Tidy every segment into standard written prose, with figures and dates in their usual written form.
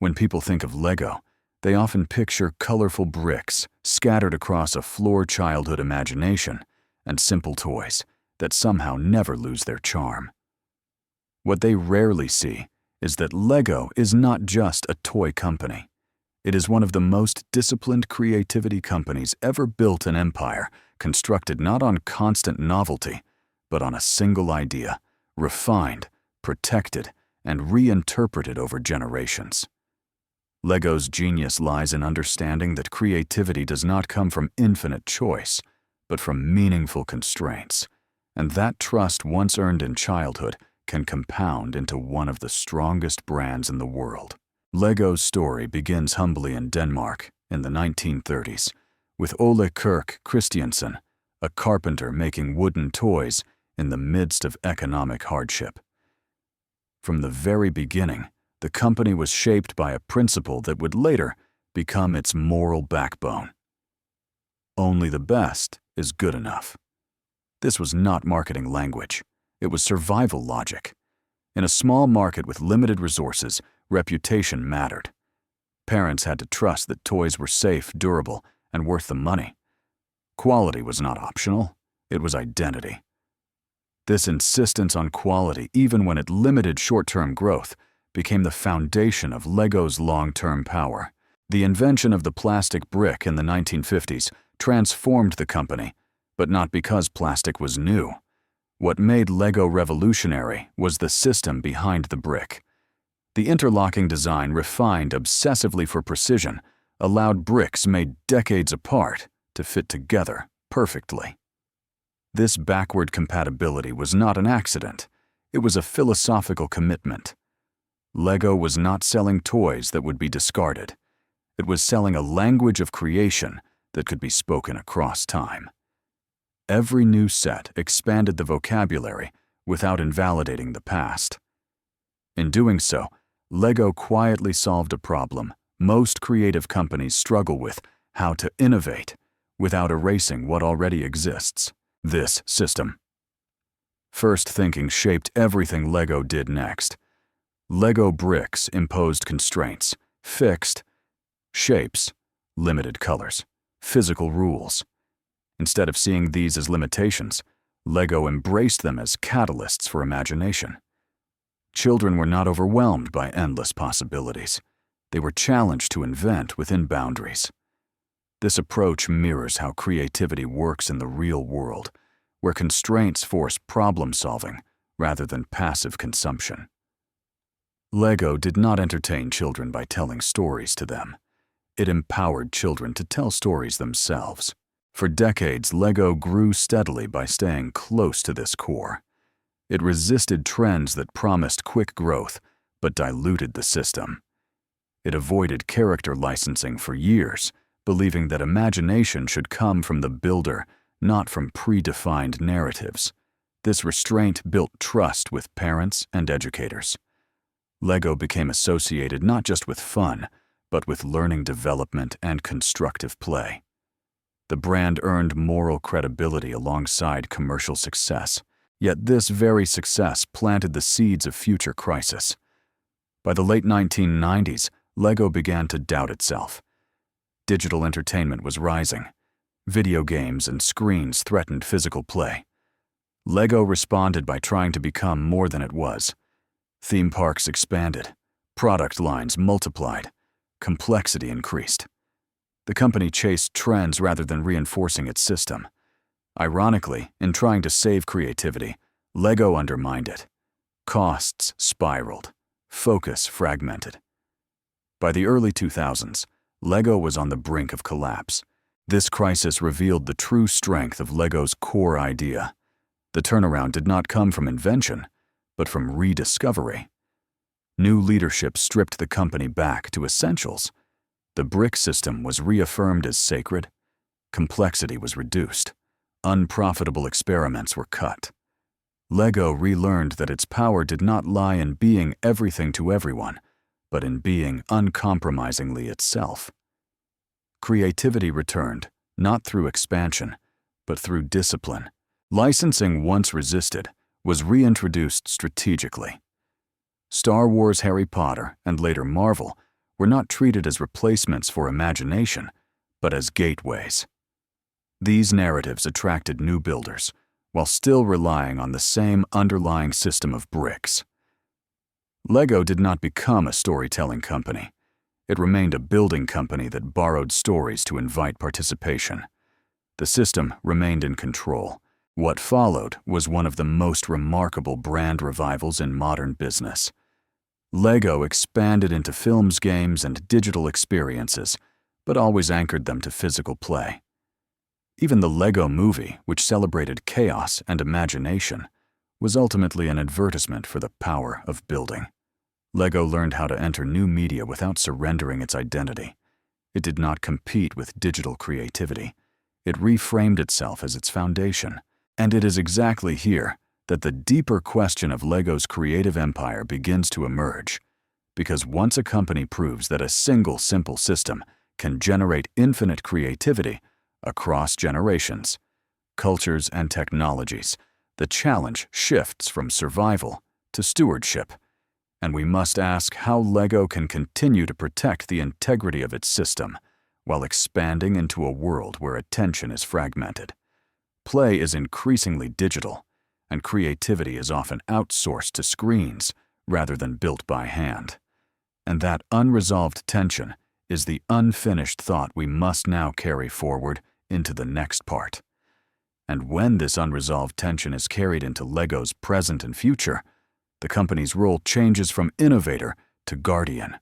When people think of Lego, they often picture colorful bricks scattered across a floor childhood imagination and simple toys that somehow never lose their charm. What they rarely see is that Lego is not just a toy company. It is one of the most disciplined creativity companies ever built an empire constructed not on constant novelty, but on a single idea, refined, protected, and reinterpreted over generations. Lego's genius lies in understanding that creativity does not come from infinite choice, but from meaningful constraints, and that trust once earned in childhood can compound into one of the strongest brands in the world. Lego's story begins humbly in Denmark in the 1930s, with Ole Kirk Christiansen, a carpenter making wooden toys in the midst of economic hardship. From the very beginning, the company was shaped by a principle that would later become its moral backbone. Only the best is good enough. This was not marketing language. It was survival logic. In a small market with limited resources, reputation mattered. Parents had to trust that toys were safe, durable, and worth the money. Quality was not optional. It was identity. This insistence on quality, even when it limited short-term growth, became the foundation of Lego's long-term power. The invention of the plastic brick in the 1950s transformed the company, but not because plastic was new. What made Lego revolutionary was the system behind the brick. The interlocking design, refined obsessively for precision, allowed bricks made decades apart to fit together perfectly. This backward compatibility was not an accident. It was a philosophical commitment. Lego was not selling toys that would be discarded. It was selling a language of creation that could be spoken across time. Every new set expanded the vocabulary without invalidating the past. In doing so, Lego quietly solved a problem most creative companies struggle with: how to innovate without erasing what already exists. This system. First thinking shaped everything Lego did next. Lego bricks imposed constraints, fixed shapes, limited colors, physical rules. Instead of seeing these as limitations, Lego embraced them as catalysts for imagination. Children were not overwhelmed by endless possibilities. They were challenged to invent within boundaries. This approach mirrors how creativity works in the real world, where constraints force problem-solving rather than passive consumption. Lego did not entertain children by telling stories to them. It empowered children to tell stories themselves. For decades, Lego grew steadily by staying close to this core. It resisted trends that promised quick growth but diluted the system. It avoided character licensing for years, believing that imagination should come from the builder, not from predefined narratives. This restraint built trust with parents and educators. Lego became associated not just with fun, but with learning development and constructive play. The brand earned moral credibility alongside commercial success, yet this very success planted the seeds of future crisis. By the late 1990s, Lego began to doubt itself. Digital entertainment was rising. Video games and screens threatened physical play. Lego responded by trying to become more than it was. Theme parks expanded, product lines multiplied, complexity increased. The company chased trends rather than reinforcing its system. Ironically, in trying to save creativity, Lego undermined it. Costs spiraled, focus fragmented. By the early 2000s, Lego was on the brink of collapse. This crisis revealed the true strength of Lego's core idea. The turnaround did not come from invention, but from rediscovery. New leadership stripped the company back to essentials. The brick system was reaffirmed as sacred. Complexity was reduced. Unprofitable experiments were cut. Lego relearned that its power did not lie in being everything to everyone, but in being uncompromisingly itself. Creativity returned, not through expansion, but through discipline. Licensing, once resisted, was reintroduced strategically. Star Wars, Harry Potter, and later Marvel were not treated as replacements for imagination, but as gateways. These narratives attracted new builders, while still relying on the same underlying system of bricks. Lego did not become a storytelling company. It remained a building company that borrowed stories to invite participation. The system remained in control. What followed was one of the most remarkable brand revivals in modern business. Lego expanded into films, games, and digital experiences, but always anchored them to physical play. Even the Lego Movie, which celebrated chaos and imagination, was ultimately an advertisement for the power of building. Lego learned how to enter new media without surrendering its identity. It did not compete with digital creativity. It reframed itself as its foundation. And it is exactly here that the deeper question of Lego's creative empire begins to emerge. Because once a company proves that a single simple system can generate infinite creativity across generations, cultures, and technologies, the challenge shifts from survival to stewardship. And we must ask how Lego can continue to protect the integrity of its system while expanding into a world where attention is fragmented. Play is increasingly digital, and creativity is often outsourced to screens rather than built by hand. And that unresolved tension is the unfinished thought we must now carry forward into the next part. And when this unresolved tension is carried into Lego's present and future, the company's role changes from innovator to guardian.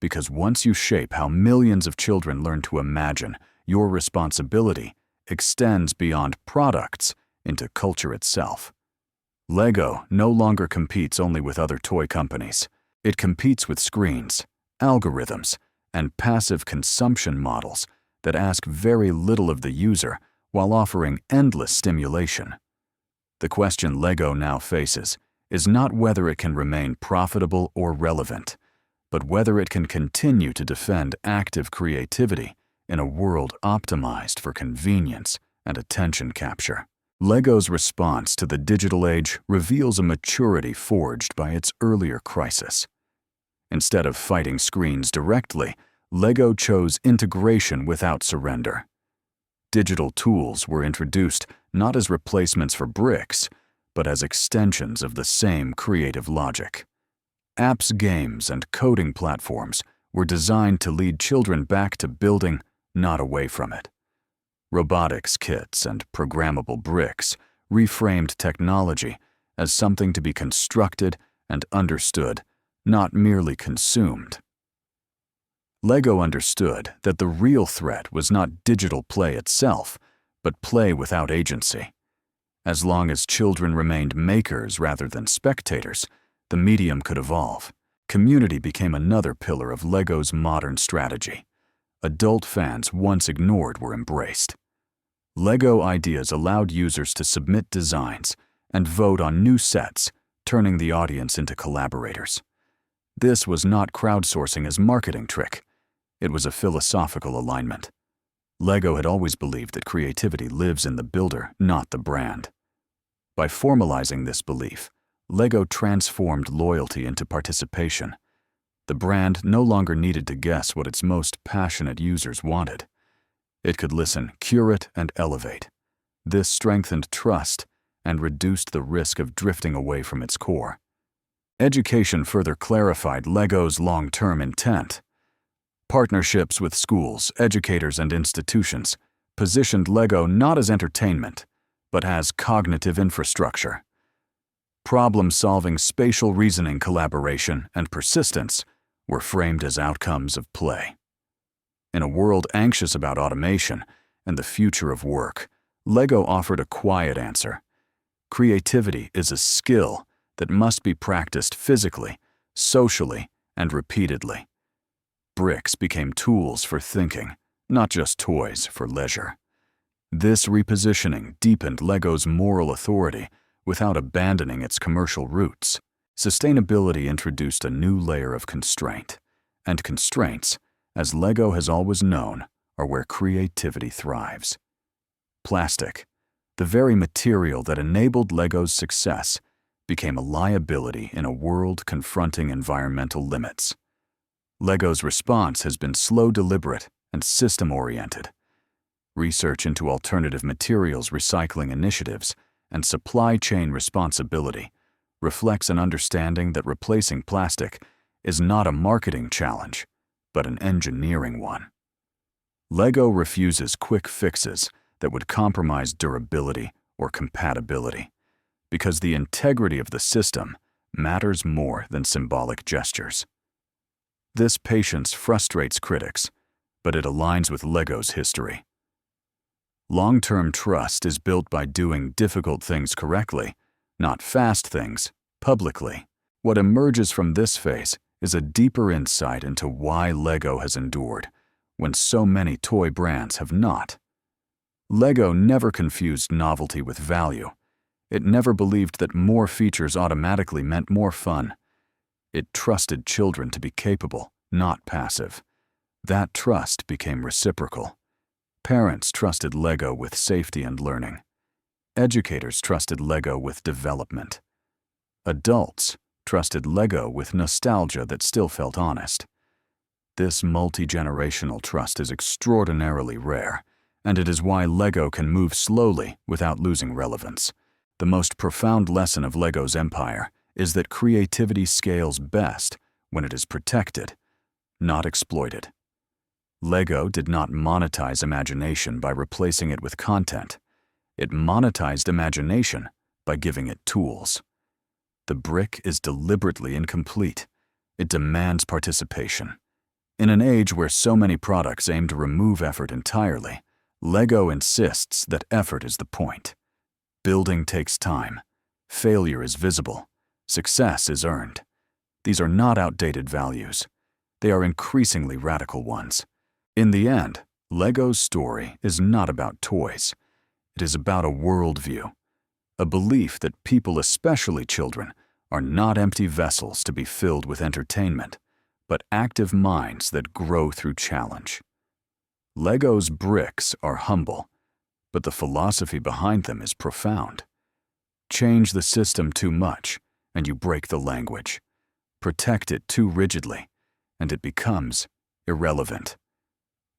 Because once you shape how millions of children learn to imagine, your responsibility extends beyond products into culture itself. Lego no longer competes only with other toy companies. It competes with screens, algorithms, and passive consumption models that ask very little of the user while offering endless stimulation. The question Lego now faces is not whether it can remain profitable or relevant, but whether it can continue to defend active creativity in a world optimized for convenience and attention capture. Lego's response to the digital age reveals a maturity forged by its earlier crisis. Instead of fighting screens directly, Lego chose integration without surrender. Digital tools were introduced not as replacements for bricks, but as extensions of the same creative logic. Apps, games, and coding platforms were designed to lead children back to building, not away from it. Robotics kits and programmable bricks reframed technology as something to be constructed and understood, not merely consumed. Lego understood that the real threat was not digital play itself, but play without agency. As long as children remained makers rather than spectators, the medium could evolve. Community became another pillar of Lego's modern strategy. Adult fans once ignored were embraced. Lego ideas allowed users to submit designs and vote on new sets, turning the audience into collaborators. This was not crowdsourcing as marketing trick. It was a philosophical alignment. Lego had always believed that creativity lives in the builder, not the brand. By formalizing this belief, Lego transformed loyalty into participation. The brand no longer needed to guess what its most passionate users wanted. It could listen, curate, and elevate. This strengthened trust and reduced the risk of drifting away from its core. Education further clarified Lego's long-term intent. Partnerships with schools, educators, and institutions positioned Lego not as entertainment, but as cognitive infrastructure. Problem-solving, spatial reasoning, collaboration, and persistence were framed as outcomes of play. In a world anxious about automation and the future of work, Lego offered a quiet answer. Creativity is a skill that must be practiced physically, socially, and repeatedly. Bricks became tools for thinking, not just toys for leisure. This repositioning deepened Lego's moral authority without abandoning its commercial roots. Sustainability introduced a new layer of constraint, and constraints, as Lego has always known, are where creativity thrives. Plastic, the very material that enabled Lego's success, became a liability in a world confronting environmental limits. LEGO's response has been slow, deliberate, and system-oriented. Research into alternative materials recycling initiatives and supply chain responsibility reflects an understanding that replacing plastic is not a marketing challenge, but an engineering one. LEGO refuses quick fixes that would compromise durability or compatibility, because the integrity of the system matters more than symbolic gestures. This patience frustrates critics, but it aligns with LEGO's history. Long-term trust is built by doing difficult things correctly, not fast things, publicly. What emerges from this phase is a deeper insight into why LEGO has endured when so many toy brands have not. LEGO never confused novelty with value. It never believed that more features automatically meant more fun. It trusted children to be capable, not passive. That trust became reciprocal. Parents trusted LEGO with safety and learning. Educators trusted LEGO with development. Adults trusted LEGO with nostalgia that still felt honest. This multi-generational trust is extraordinarily rare, and it is why LEGO can move slowly without losing relevance. The most profound lesson of LEGO's empire is that creativity scales best when it is protected, not exploited. LEGO did not monetize imagination by replacing it with content. It monetized imagination by giving it tools. The brick is deliberately incomplete. It demands participation. In an age where so many products aim to remove effort entirely, LEGO insists that effort is the point. Building takes time. Failure is visible. Success is earned. These are not outdated values. They are increasingly radical ones. In the end, LEGO's story is not about toys. It is about a worldview, a belief that people, especially children, are not empty vessels to be filled with entertainment, but active minds that grow through challenge. LEGO's bricks are humble, but the philosophy behind them is profound. Change the system too much, and you break the language. Protect it too rigidly, and it becomes irrelevant.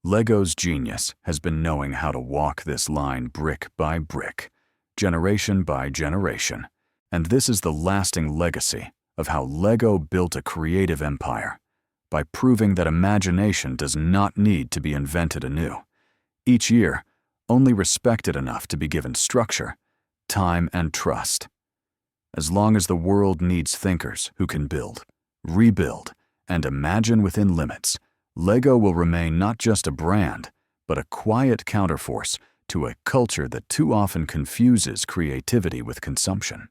LEGO's genius has been knowing how to walk this line brick by brick, generation by generation, and this is the lasting legacy of how LEGO built a creative empire, by proving that imagination does not need to be invented anew. Each year, only respected enough to be given structure, time, and trust. As long as the world needs thinkers who can build, rebuild, and imagine within limits, LEGO will remain not just a brand, but a quiet counterforce to a culture that too often confuses creativity with consumption.